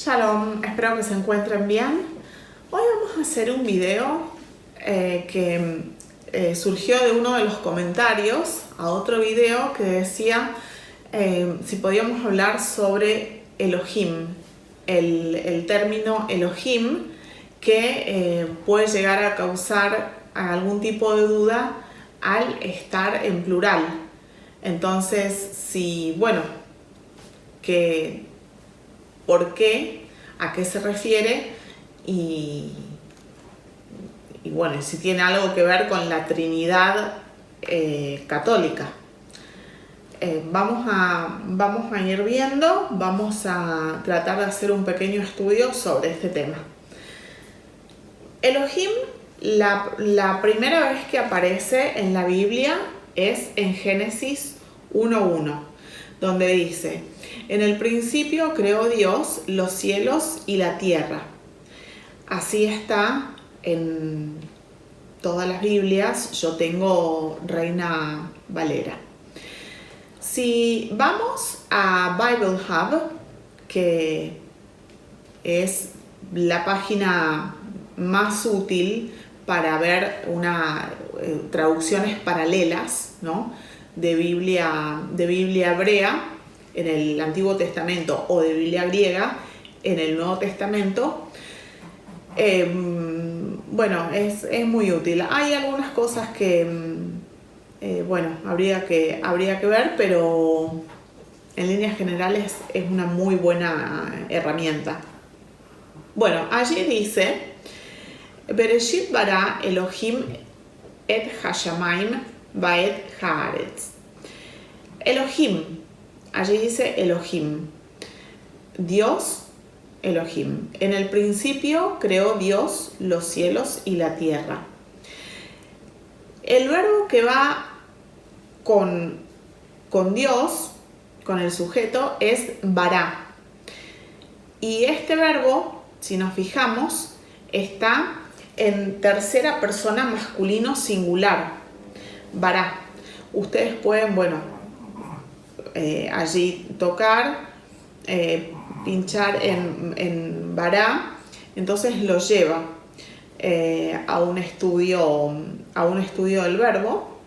Shalom, espero que se encuentren bien. Hoy vamos a hacer un video que surgió de uno de los comentarios a otro video que decía si podíamos hablar sobre Elohim, el término Elohim que puede llegar a causar algún tipo de duda al estar en plural. Entonces, ¿por qué? ¿A qué se refiere? Y si tiene algo que ver con la Trinidad católica. Vamos a ir viendo, vamos a tratar de hacer un pequeño estudio sobre este tema. Elohim, la primera vez que aparece en la Biblia es en Génesis 1:1, donde dice: en el principio creó Dios los cielos y la tierra. Así está en todas las Biblias. Yo tengo Reina Valera. Si vamos a Bible Hub, que es la página más útil para ver traducciones paralelas, ¿no?, de Biblia hebrea en el Antiguo Testamento o de Biblia griega en el Nuevo Testamento, es muy útil. Hay algunas cosas que habría que ver, pero en líneas generales es una muy buena herramienta. Bueno, allí dice: Bereshit bara Elohim et hashamayim vaet haaretz. Elohim, allí dice Elohim, Dios, Elohim. En el principio creó Dios los cielos y la tierra. El verbo que va con Dios, con el sujeto, es bará. Y este verbo, si nos fijamos, está en tercera persona masculino singular, bará. Ustedes pueden, allí tocar, pinchar en bará, entonces lo lleva a un estudio del verbo.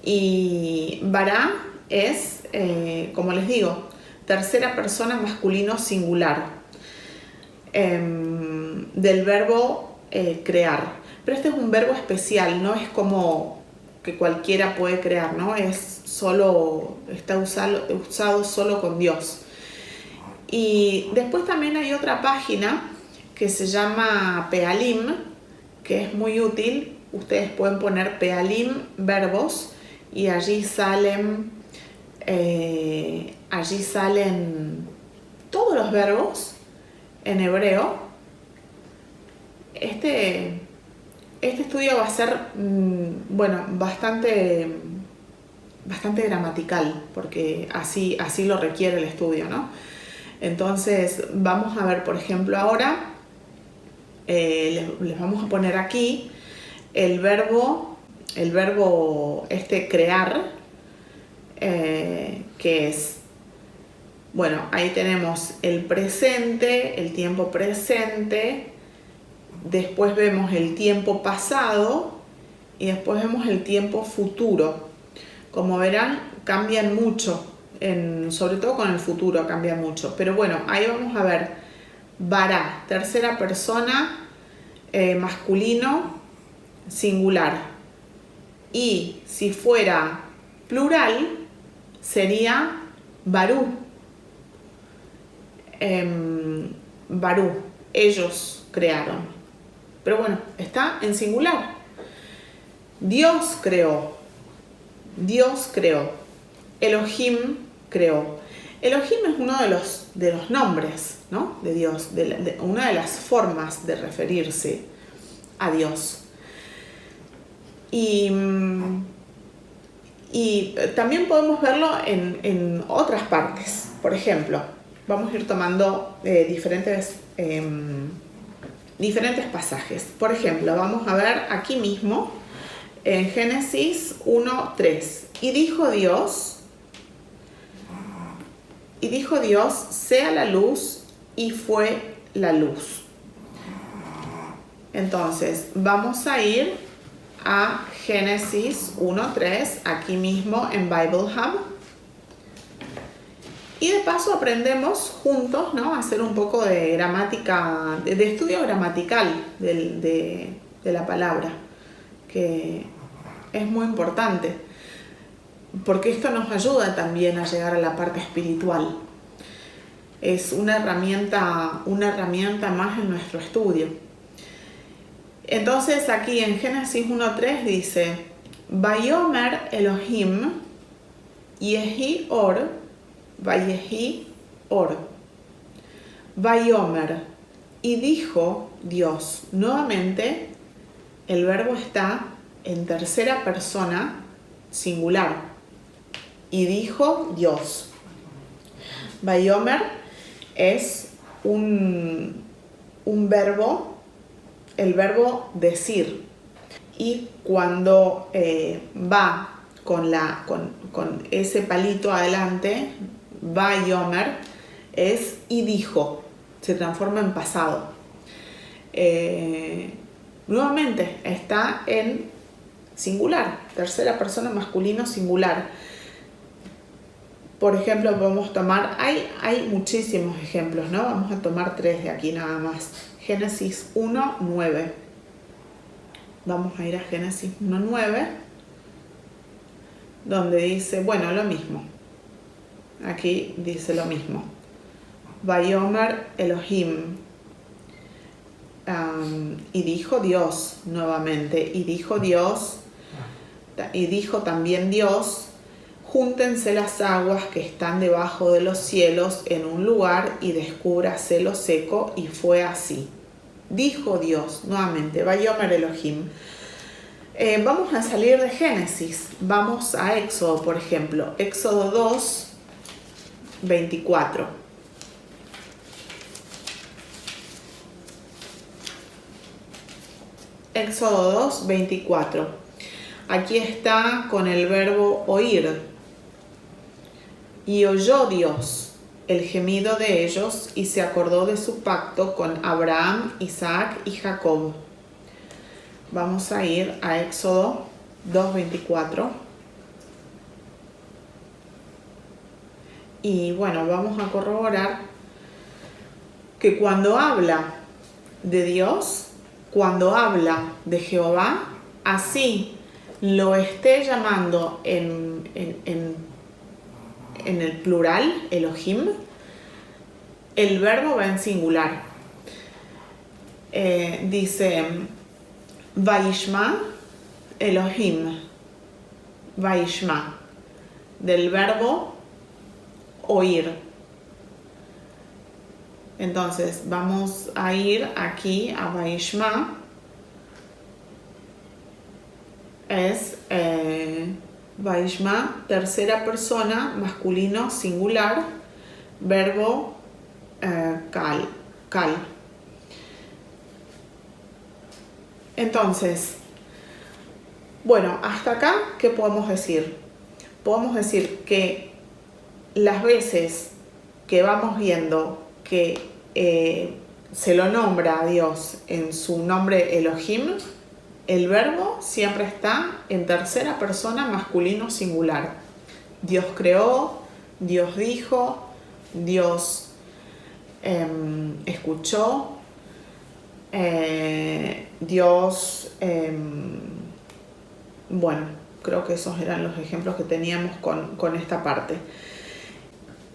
Y bará es, como les digo, tercera persona masculino singular del verbo crear. Pero este es un verbo especial, no es como que cualquiera puede crear, ¿no? Está usado solo con Dios. Y después también hay otra página que se llama Pealim, que es muy útil. Ustedes pueden poner Pealim verbos y allí salen todos los verbos en hebreo. Este estudio va a ser bastante gramatical, porque así lo requiere el estudio, ¿no? Entonces vamos a ver, por ejemplo, ahora les vamos a poner aquí el verbo crear, que es, ahí tenemos el presente, el tiempo presente. Después vemos el tiempo pasado y después vemos el tiempo futuro. Como verán, cambian mucho, sobre todo con el futuro cambia mucho. Pero ahí vamos a ver bará, tercera persona, masculino, singular. Y si fuera plural, sería barú. Barú, ellos crearon. Pero está en singular. Dios creó. Elohim creó. Elohim es uno de los nombres, ¿no?, de Dios, una de las formas de referirse a Dios. Y también podemos verlo en otras partes. Por ejemplo, vamos a ir tomando diferentes pasajes. Por ejemplo, vamos a ver aquí mismo en Génesis 1:3. Y dijo Dios, sea la luz, y fue la luz. Entonces, vamos a ir a Génesis 1:3, aquí mismo en Bible Hub. Y de paso aprendemos juntos, ¿no?, a hacer un poco de gramática, de estudio gramatical de la palabra, que es muy importante, porque esto nos ayuda también a llegar a la parte espiritual. Es una herramienta más en nuestro estudio. Entonces aquí en Génesis 1:3 dice: Vayomer Elohim Yehi Or, Vayehi Or. Vayomer, y dijo Dios. Nuevamente el verbo está en tercera persona singular. Y dijo Dios. Vayomer es un verbo, el verbo decir, y cuando va con ese palito adelante, Vayomer es y dijo, se transforma en pasado. Nuevamente está en singular, tercera persona masculino singular. Por ejemplo, podemos tomar, hay muchísimos ejemplos, ¿no? Vamos a tomar 3 de aquí nada más. Génesis 1:9. Vamos a ir a Génesis 1:9, donde dice, bueno, lo mismo. Aquí dice lo mismo. Vayomer Elohim. Y dijo Dios nuevamente. Y dijo también Dios: júntense las aguas que están debajo de los cielos en un lugar y descúbrase lo seco, y fue así. Dijo Dios, nuevamente, Vayomer Elohim. Vamos a salir de Génesis, vamos a Éxodo, por ejemplo, Éxodo 2:24. Éxodo 2:24. Aquí está con el verbo oír. Y oyó Dios el gemido de ellos y se acordó de su pacto con Abraham, Isaac y Jacob. Vamos a ir a Éxodo 2:24. Y bueno, vamos a corroborar que cuando habla de Dios, cuando habla de Jehová, así lo esté llamando en el plural, Elohim, el verbo va en singular. Dice Vaishma Elohim, Vaishma, del verbo oír. Entonces vamos a ir aquí a Vaishma. Es Vaishma, tercera persona, masculino, singular, verbo kal. Entonces, bueno, hasta acá, ¿qué podemos decir? Podemos decir que las veces que vamos viendo que se lo nombra a Dios en su nombre Elohim, el verbo siempre está en tercera persona masculino singular. Dios creó, Dios dijo, Dios escuchó, Dios, bueno, creo que esos eran los ejemplos que teníamos con esta parte.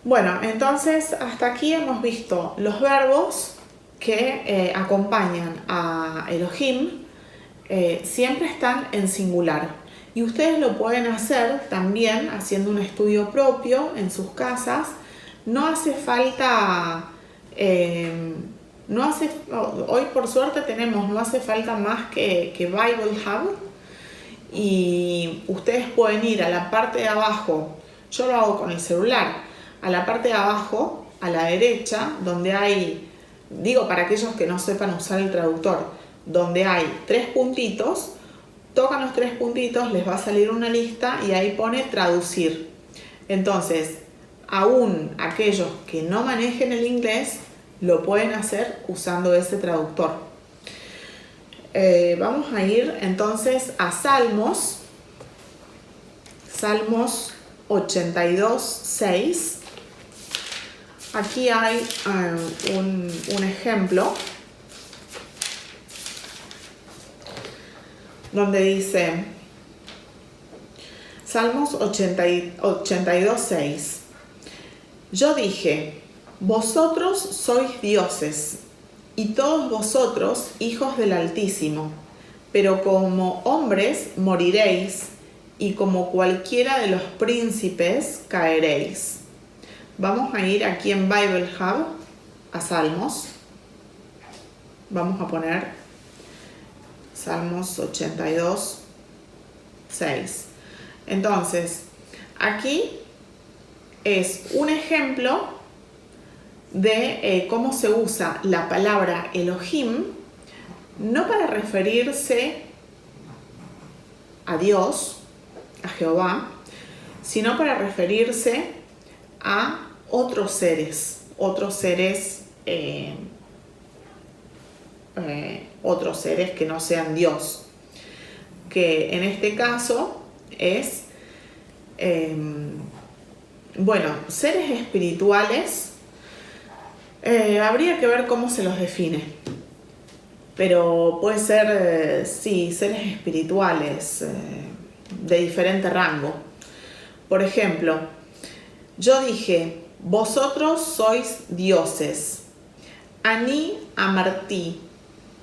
Bueno, entonces hasta aquí hemos visto los verbos que acompañan a Elohim. Siempre están en singular, y ustedes lo pueden hacer también haciendo un estudio propio en sus casas. No hace falta, hoy por suerte no hace falta más que Bible Hub, y ustedes pueden ir a la parte de abajo. Yo lo hago con el celular. A la parte de abajo, a la derecha, donde hay, digo para aquellos que no sepan usar el traductor, donde hay 3 puntitos, tocan los 3 puntitos, les va a salir una lista y ahí pone traducir. Entonces, aún aquellos que no manejen el inglés lo pueden hacer usando ese traductor. Vamos a ir entonces a Salmos 82:6. Aquí hay un ejemplo donde dice, Salmos 82:6. Yo dije, vosotros sois dioses, y todos vosotros hijos del Altísimo, pero como hombres moriréis, y como cualquiera de los príncipes caeréis. Vamos a ir aquí en Bible Hub a Salmos. Vamos a poner Salmos 82:6. Entonces, aquí es un ejemplo de cómo se usa la palabra Elohim, no para referirse a Dios, a Jehová, sino para referirse a otros seres que no sean Dios, que en este caso es, seres espirituales. Habría que ver cómo se los define, pero puede ser, seres espirituales de diferente rango. Por ejemplo, yo dije, vosotros sois dioses. Ani amarti,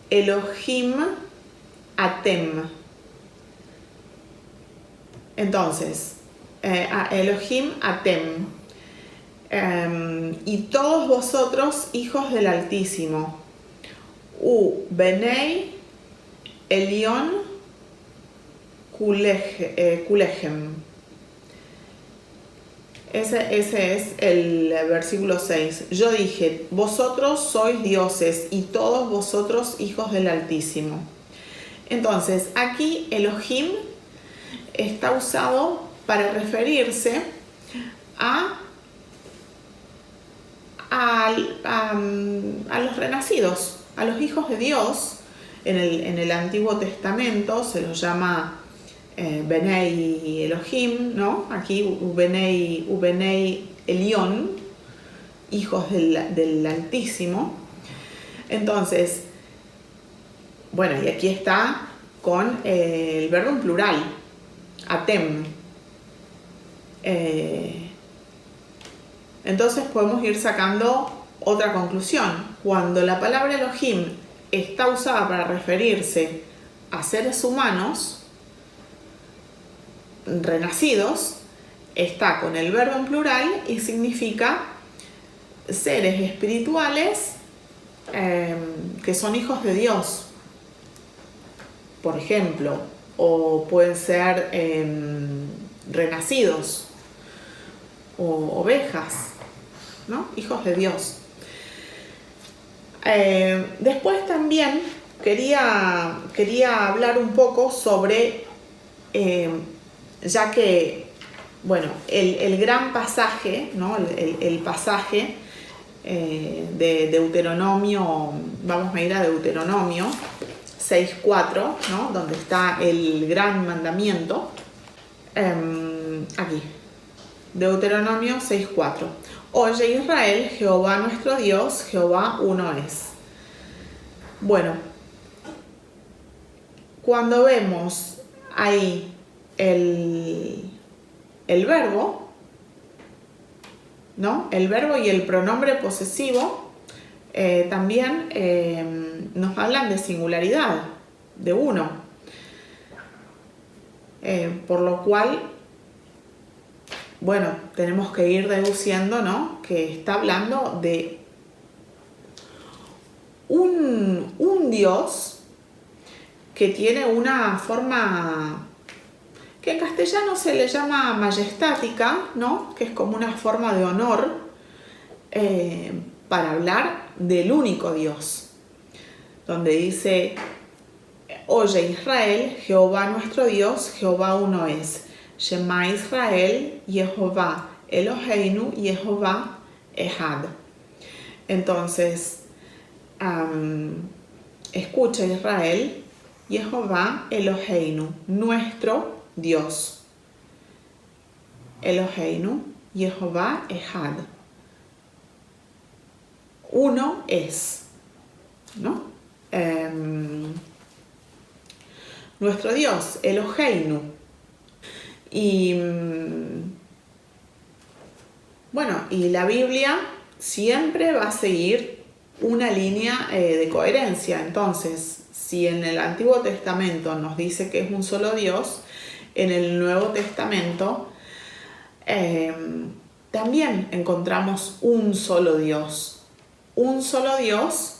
Elohim atem. Entonces, Elohim atem. Y todos vosotros hijos del Altísimo. Benei Elion Kulechem. Ese es el versículo 6. Yo dije, vosotros sois dioses y todos vosotros hijos del Altísimo. Entonces, aquí Elohim está usado para referirse a los renacidos, a los hijos de Dios. En el Antiguo Testamento se los llama Benei Elohim, ¿no? Aquí Ubenei Elión, hijos del Altísimo. Entonces, y aquí está con el verbo en plural, atem. Entonces podemos ir sacando otra conclusión. Cuando la palabra Elohim está usada para referirse a seres humanos renacidos, está con el verbo en plural y significa seres espirituales que son hijos de Dios, por ejemplo, o pueden ser renacidos o ovejas, ¿no? Hijos de Dios. Después también quería hablar un poco sobre, ya que, el gran pasaje, ¿no? el pasaje de Deuteronomio, vamos a ir a Deuteronomio 6:4, ¿no? Donde está el gran mandamiento, aquí. Deuteronomio 6:4. Oye Israel, Jehová nuestro Dios, Jehová uno es. Cuando vemos ahí el verbo, ¿no? El verbo y el pronombre posesivo también nos hablan de singularidad, de uno. Por lo cual, tenemos que ir deduciendo, ¿no? Que está hablando de un Dios que tiene una forma que en castellano se le llama majestática, ¿no? Que es como una forma de honor para hablar del único Dios, donde dice, oye Israel, Jehová nuestro Dios, Jehová uno es. Shema Israel, Jehová Eloheinu, Jehová Ehad. Entonces, escucha Israel, Jehová Eloheinu, nuestro Dios. Eloheinu, Jehová Echad. Uno es, ¿no? Nuestro Dios, Eloheinu. Y bueno, y la Biblia siempre va a seguir una línea de coherencia. Entonces, si en el Antiguo Testamento nos dice que es un solo Dios, en el Nuevo Testamento también encontramos un solo Dios. Un solo Dios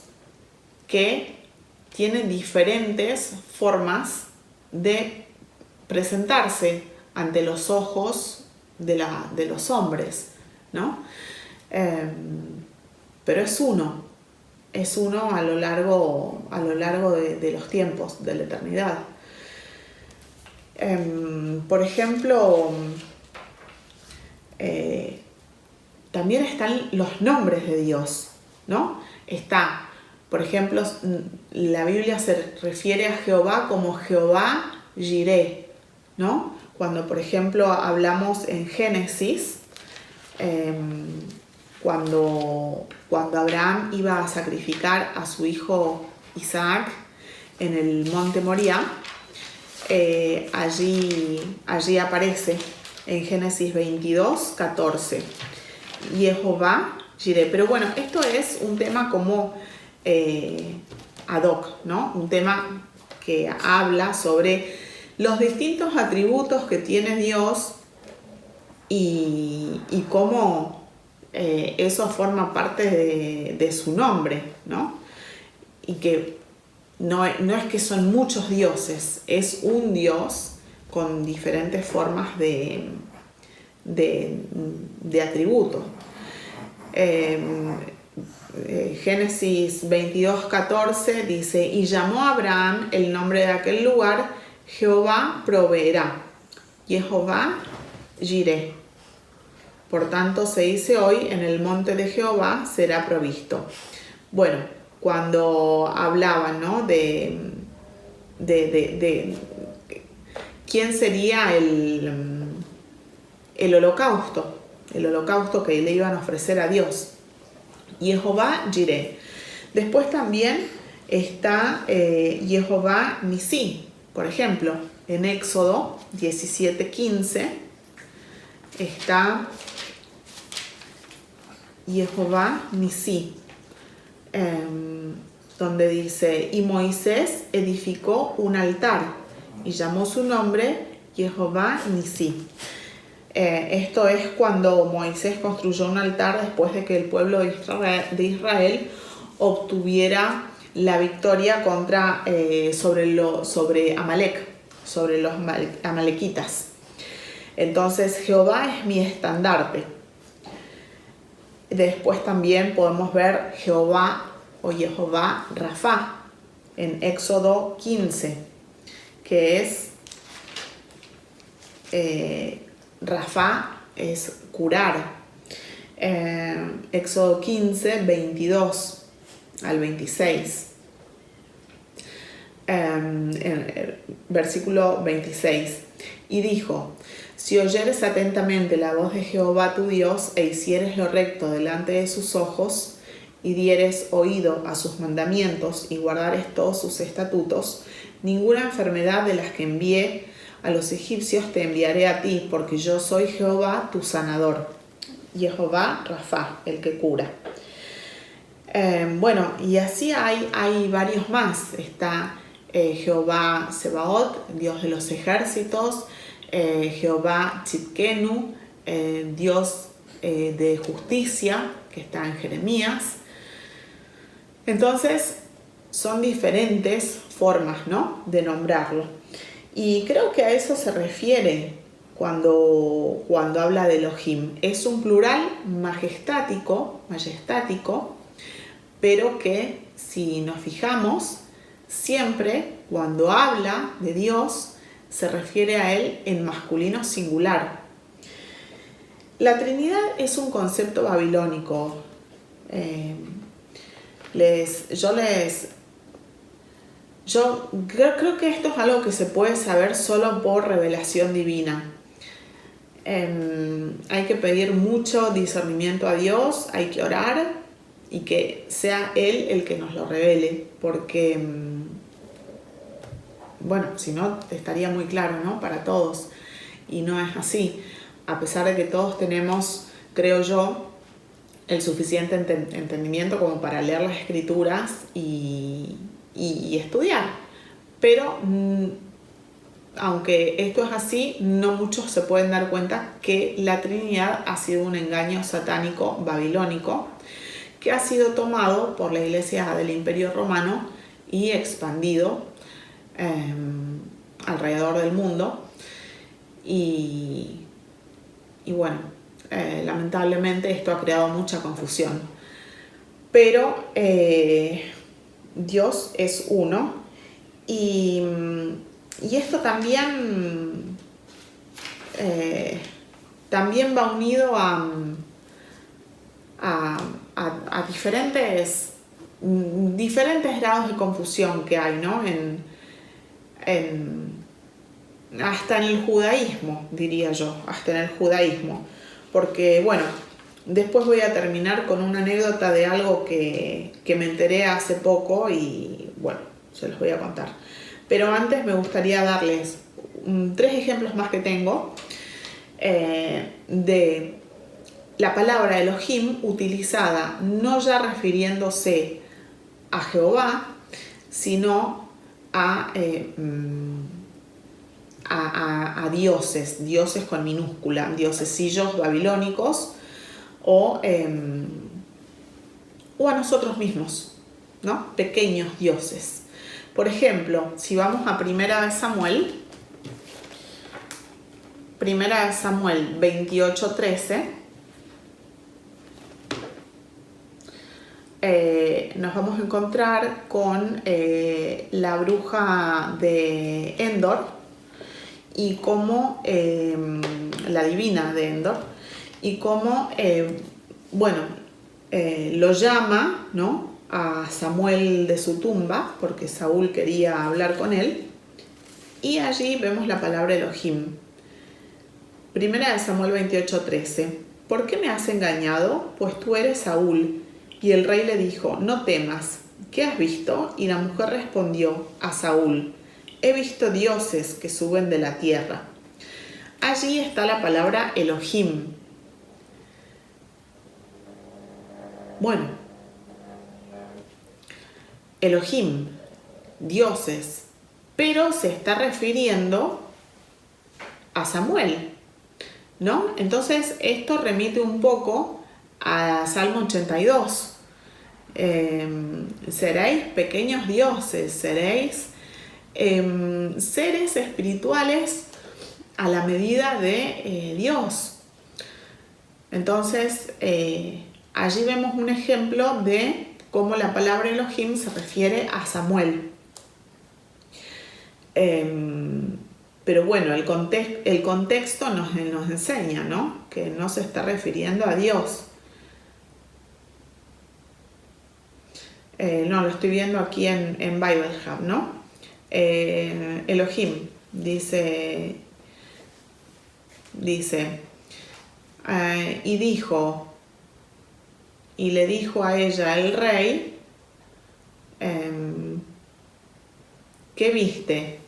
que tiene diferentes formas de presentarse ante los ojos de los hombres, ¿no? Pero es uno a lo largo de los tiempos, de la eternidad. Por ejemplo, también están los nombres de Dios, ¿no? Está, por ejemplo, la Biblia se refiere a Jehová como Jehová Jireh, ¿no? Cuando, por ejemplo, hablamos en Génesis, cuando Abraham iba a sacrificar a su hijo Isaac en el monte Moriah, allí aparece en Génesis 22, 14, Jehová Jireh. Pero bueno, esto es un tema como ad hoc, ¿no? Un tema que habla sobre los distintos atributos que tiene Dios y cómo eso forma parte de su nombre, ¿no? Y que no es que son muchos dioses, es un Dios con diferentes formas de atributos. Génesis 22, 14 dice: y llamó a Abraham el nombre de aquel lugar, Jehová proveerá, Jehová Jireh. Por tanto se dice hoy, en el monte de Jehová será provisto. Bueno, cuando hablaban, ¿no? de quién sería el holocausto que le iban a ofrecer a Dios. Jehová Jireh. Después también está Jehová Nisí. Por ejemplo, en Éxodo 17:15 está Jehová Nisí, donde dice: y Moisés edificó un altar y llamó su nombre Jehová Nisí. Esto es cuando Moisés construyó un altar después de que el pueblo de Israel obtuviera la victoria sobre Amalek, sobre los amalequitas. Entonces Jehová es mi estandarte. Después también podemos ver Jehová o Jehová Rafa en Éxodo 15, que es Rafa es curar. Éxodo 15, 22 al 26. Versículo 26. Y dijo: si oyeres atentamente la voz de Jehová tu Dios, e hicieres lo recto delante de sus ojos, y dieres oído a sus mandamientos, y guardares todos sus estatutos, ninguna enfermedad de las que envié a los egipcios te enviaré a ti, porque yo soy Jehová tu sanador. Jehová Rafa, el que cura. Bueno, y así hay varios más. Está Jehová Sebaot, Dios de los ejércitos, Jehová Tzidkenu, Dios de justicia, que está en Jeremías. Entonces, son diferentes formas, ¿no?, de nombrarlo. Y creo que a eso se refiere cuando habla de Elohim. Es un plural majestático, pero que, si nos fijamos, siempre cuando habla de Dios se refiere a Él en masculino singular. La Trinidad es un concepto babilónico. Yo creo que esto es algo que se puede saber solo por revelación divina. Hay que pedir mucho discernimiento a Dios, hay que orar y que sea Él el que nos lo revele, porque, bueno, si no estaría muy claro, ¿no? Para todos, y no es así, a pesar de que todos tenemos, creo yo, el suficiente entendimiento como para leer las escrituras y estudiar, pero aunque esto es así, no muchos se pueden dar cuenta que la Trinidad ha sido un engaño satánico babilónico que ha sido tomado por la Iglesia del Imperio Romano y expandido alrededor del mundo. Y bueno, lamentablemente esto ha creado mucha confusión. Pero Dios es uno y esto también va unido a diferentes grados de confusión que hay, ¿no? Hasta en el judaísmo, diría yo, hasta en el judaísmo. Porque, bueno, después voy a terminar con una anécdota de algo que me enteré hace poco y, bueno, se los voy a contar. Pero antes me gustaría darles 3 ejemplos más que tengo de la palabra Elohim utilizada no ya refiriéndose a Jehová, sino a dioses con minúscula, diosesillos babilónicos o a nosotros mismos, ¿no? Pequeños dioses. Por ejemplo, si vamos a Primera de Samuel 28:13, nos vamos a encontrar con la bruja de Endor y cómo la divina de Endor y cómo lo llama, ¿no?, a Samuel de su tumba porque Saúl quería hablar con él, y allí vemos la palabra Elohim. Primera de Samuel 28:13. ¿Por qué me has engañado? Pues tú eres Saúl. Y el rey le dijo: no temas, ¿qué has visto? Y la mujer respondió a Saúl: he visto dioses que suben de la tierra. Allí está la palabra Elohim. Bueno, Elohim, dioses, pero se está refiriendo a Samuel, ¿no? Entonces esto remite un poco a Salmo 82. Seréis pequeños dioses, seréis seres espirituales a la medida de Dios. Entonces allí vemos un ejemplo de cómo la palabra Elohim se refiere a Samuel. Pero bueno, el contexto nos enseña, ¿no?, que no se está refiriendo a Dios. No, lo estoy viendo aquí en Bible Hub, ¿no? Elohim dice y le dijo a ella el rey: ¿qué viste?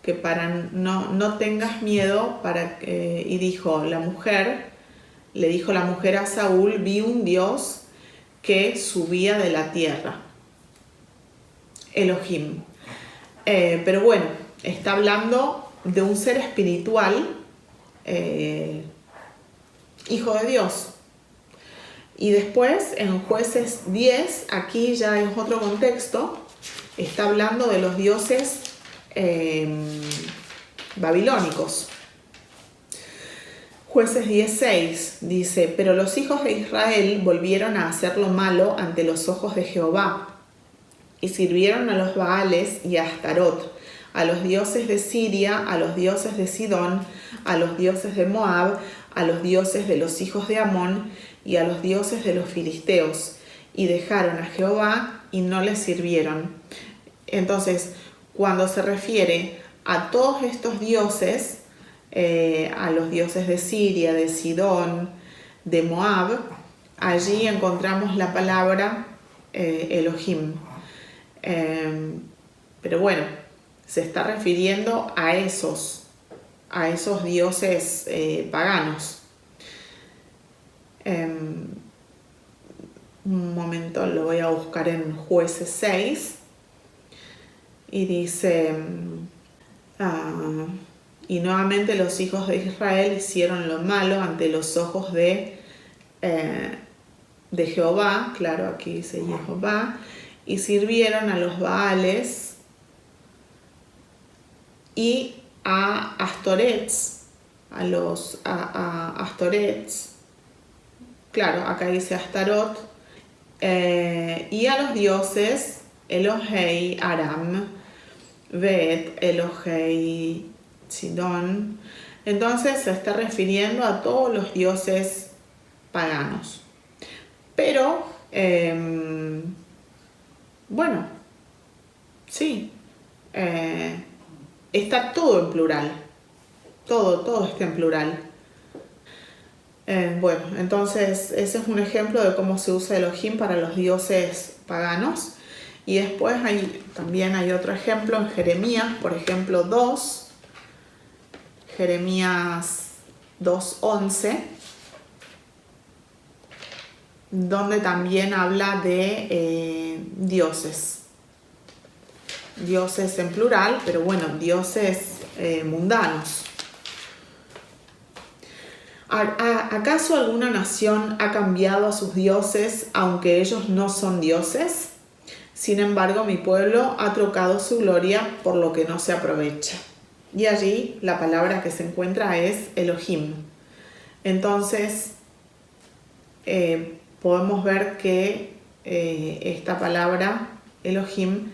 Que para no tengas miedo, y le dijo la mujer a Saúl: vi un Dios que subía de la tierra. Elohim. Pero bueno, está hablando de un ser espiritual, hijo de Dios. Y después en Jueces 10, aquí ya es otro contexto, está hablando de los dioses babilónicos. Jueces 10:6 dice: pero los hijos de Israel volvieron a hacer lo malo ante los ojos de Jehová, y sirvieron a los Baales y a Astarot, a los dioses de Siria, a los dioses de Sidón, a los dioses de Moab, a los dioses de los hijos de Amón y a los dioses de los filisteos, y dejaron a Jehová y no le sirvieron. Entonces, cuando se refiere a todos estos dioses, a los dioses de Siria, de Sidón, de Moab, allí encontramos la palabra Elohim. Pero bueno, se está refiriendo a esos dioses paganos. Un momento, lo voy a buscar en Jueces 6. Y dice, y nuevamente los hijos de Israel hicieron lo malo ante los ojos de Jehová, claro, aquí dice Jehová, y sirvieron a los Baales y a Astorets, a Astorets, claro, acá dice Astarot, y a los dioses Elohei Aram, Bet, Elohei Sidón. Entonces se está refiriendo a todos los dioses paganos. Pero, bueno, sí, está todo en plural. Todo está en plural. Bueno, entonces ese es un ejemplo de cómo se usa Elohim para los dioses paganos. Y después también hay otro ejemplo en Jeremías, por ejemplo, Jeremías 2:11, donde también habla de dioses en plural, pero bueno, dioses mundanos. ¿Acaso alguna nación ha cambiado a sus dioses aunque ellos no son dioses? Sin embargo, mi pueblo ha trocado su gloria por lo que no se aprovecha. Y allí la palabra que se encuentra es Elohim. Entonces, podemos ver que esta palabra Elohim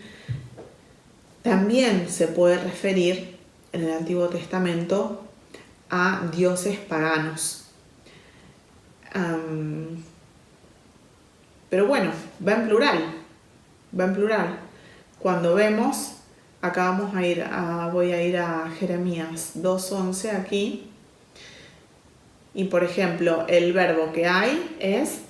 también se puede referir en el Antiguo Testamento a dioses paganos. Pero bueno, va en plural. Cuando vemos, acá voy a ir a Jeremías 2:11 aquí. Y por ejemplo, el verbo que hay es,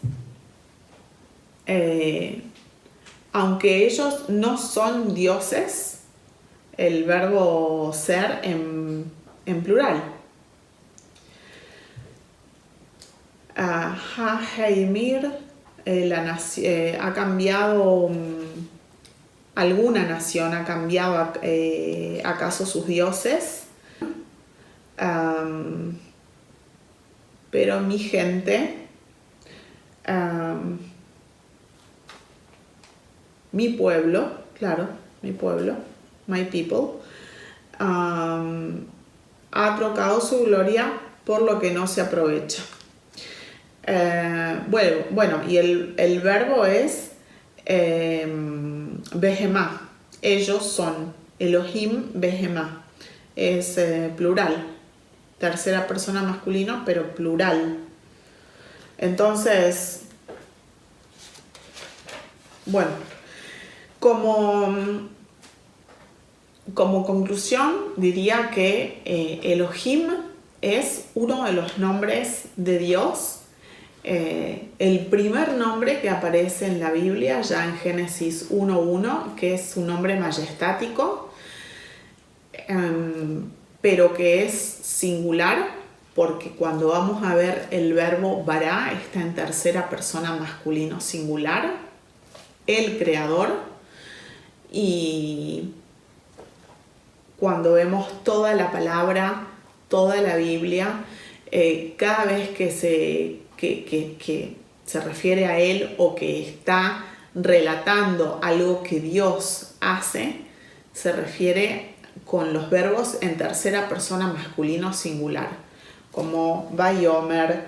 aunque ellos no son dioses, el verbo ser en plural. Ha-Heimir, ha cambiado, alguna nación ha cambiado acaso sus dioses, pero mi gente, mi pueblo, my people, ha trocado su gloria por lo que no se aprovecha. Bueno, y el verbo es Behemá. Ellos son Elohim Behemá. Es plural. Tercera persona masculino, pero plural. Entonces, bueno, como conclusión diría que Elohim es uno de los nombres de Dios, el primer nombre que aparece en la Biblia, ya en Génesis 1:1, que es un nombre majestático, pero que es singular, porque cuando vamos a ver el verbo bará está en tercera persona masculino singular, el creador. Y cuando vemos toda la palabra, toda la Biblia, cada vez que se refiere a él o que está relatando algo que Dios hace, se refiere con los verbos en tercera persona masculino singular, como Vayomer,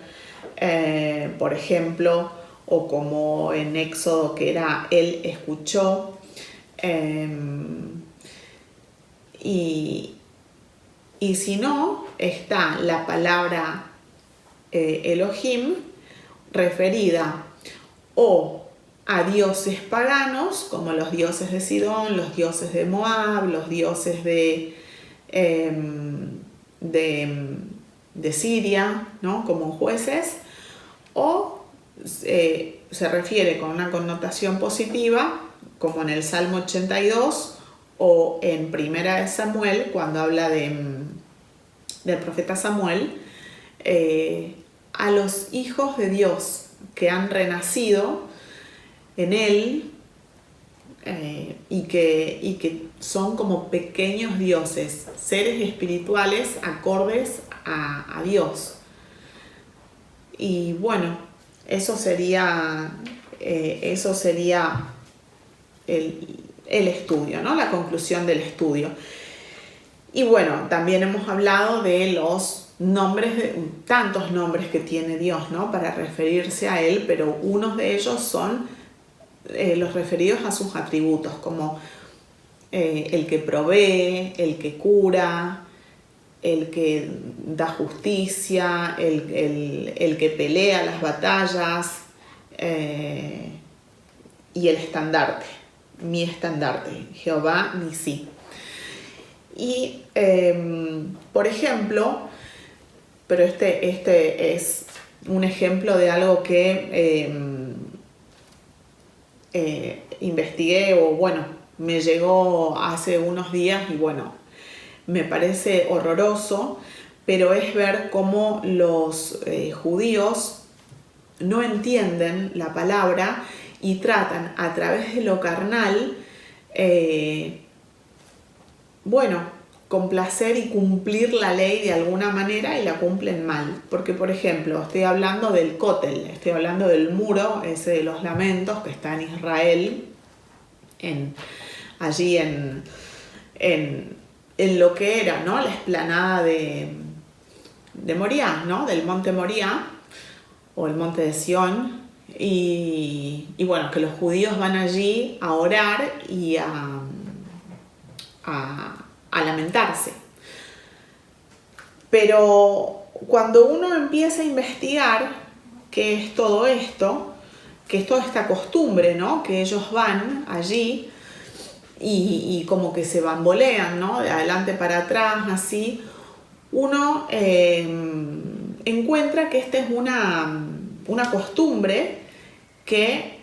por ejemplo, o como en Éxodo, que era él escuchó, y si no, está la palabra Elohim, referida o a dioses paganos, como los dioses de Sidón, los dioses de Moab, los dioses de Siria, ¿no? Como Jueces, o se refiere con una connotación positiva, como en el Salmo 82 o en Primera de Samuel, cuando habla del profeta Samuel, a los hijos de Dios que han renacido en él y que son como pequeños dioses, seres espirituales acordes a Dios. Y bueno, eso sería el estudio, ¿no? La conclusión del estudio. Y bueno, también hemos hablado de los nombres, tantos nombres que tiene Dios, ¿no? Para referirse a Él, pero unos de ellos son los referidos a sus atributos, como el que provee, el que cura, el que da justicia, el que pelea las batallas, y el estandarte, mi estandarte, Jehová Nisí. Y por ejemplo, pero este es un ejemplo de algo que investigué, o bueno, me llegó hace unos días y bueno, me parece horroroso, pero es ver cómo los judíos no entienden la palabra y tratan a través de lo carnal, complacer y cumplir la ley de alguna manera, y la cumplen mal. Porque, por ejemplo, estoy hablando del Kotel, estoy hablando del muro ese de los lamentos que está en Israel, allí en lo que era, ¿no? La explanada de Moriah, ¿no? Del monte Moriah, o el monte de Sión, y bueno, que los judíos van allí a orar y a lamentarse. Pero cuando uno empieza a investigar qué es todo esto, qué es toda esta costumbre, ¿no? Que ellos van allí y como que se bambolean, ¿no? De adelante para atrás, así, uno encuentra que esta es una costumbre que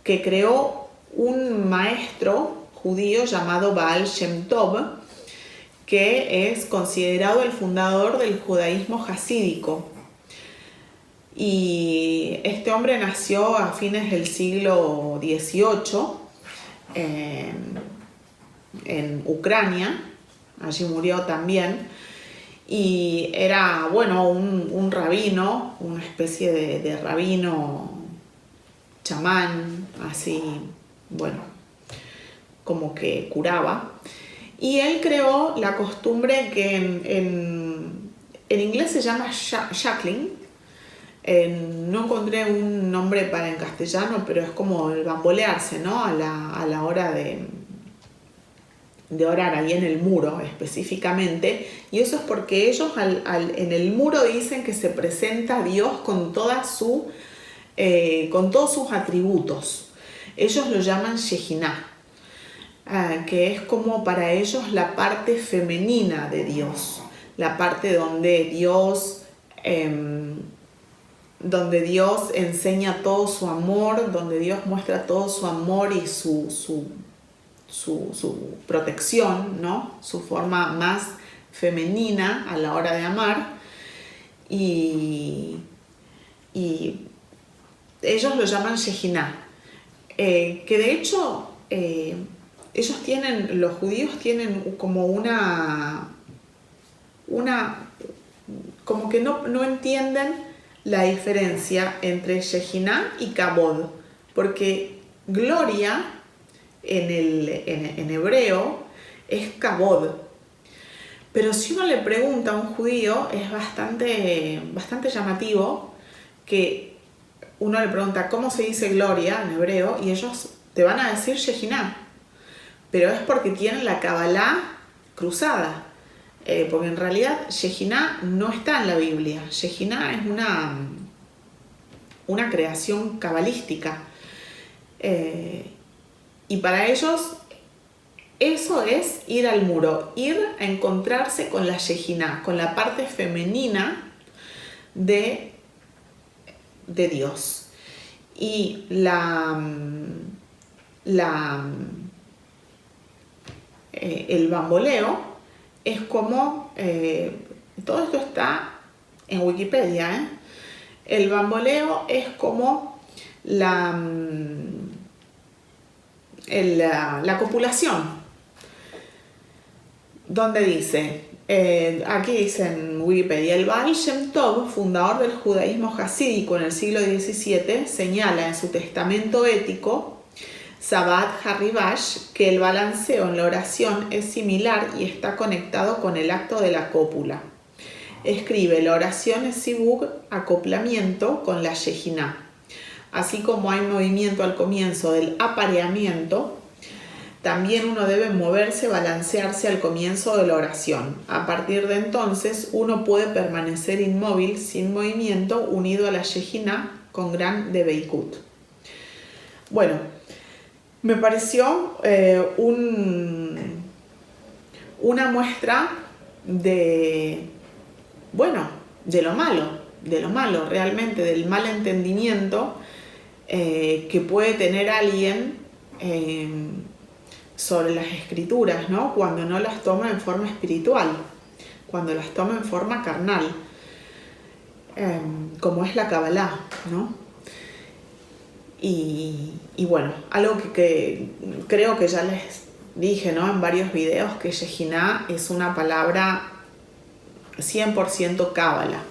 creó un maestro judío llamado Baal Shem Tov, que es considerado el fundador del judaísmo hasídico. Y este hombre nació a fines del siglo XVIII en Ucrania, allí murió también, y era, bueno, un rabino, una especie de rabino chamán, así, bueno, como que curaba. Y él creó la costumbre que en inglés se llama shackling. No encontré un nombre para en castellano, pero es como el bambolearse, ¿no? A la hora de orar ahí en el muro específicamente. Y eso es porque ellos en el muro dicen que se presenta a Dios con todos sus atributos. Ellos lo llaman Shejinah, que es como para ellos la parte femenina de Dios, la parte donde Dios enseña todo su amor, donde Dios muestra todo su amor y su protección, ¿no? Su forma más femenina a la hora de amar, y ellos lo llaman Shejinah, que de hecho los judíos tienen como como que no entienden la diferencia entre Shejinah y Kabod, porque gloria en hebreo es Kabod. Pero si uno le pregunta a un judío, es bastante llamativo que uno le pregunta cómo se dice gloria en hebreo y ellos te van a decir Shejinah, pero es porque tienen la Kabbalah cruzada. porque en realidad Shejinah no está en la Biblia. Shejinah es una creación cabalística. Y para ellos eso es ir al muro, ir a encontrarse con la Shejinah, con la parte femenina de Dios. Y el bamboleo es como, todo esto está en Wikipedia, el bamboleo es como la copulación, donde dice, aquí dice en Wikipedia, el Baal Shem Tov, fundador del judaísmo hasídico en el siglo XVII, señala en su testamento ético, Sabbat Harivash, que el balanceo en la oración es similar y está conectado con el acto de la cópula. Escribe, la oración es sibug, acoplamiento con la Shejinah. Así como hay movimiento al comienzo del apareamiento, también uno debe moverse, balancearse al comienzo de la oración. A partir de entonces, uno puede permanecer inmóvil, sin movimiento, unido a la Shejinah con gran debeikut. Bueno, me pareció una muestra de lo malo, realmente, del mal entendimiento que puede tener alguien sobre las escrituras, ¿no? Cuando no las toma en forma espiritual, cuando las toma en forma carnal, como es la Kabbalah, ¿no? Y bueno, algo que creo que ya les dije, ¿no?, en varios videos, que Shejinah es una palabra 100% Kabbalah.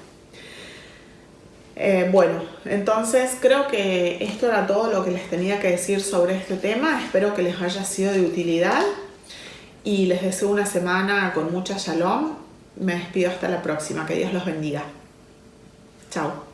Bueno, entonces creo que esto era todo lo que les tenía que decir sobre este tema. Espero que les haya sido de utilidad y les deseo una semana con mucha shalom. Me despido hasta la próxima. Que Dios los bendiga. Chao.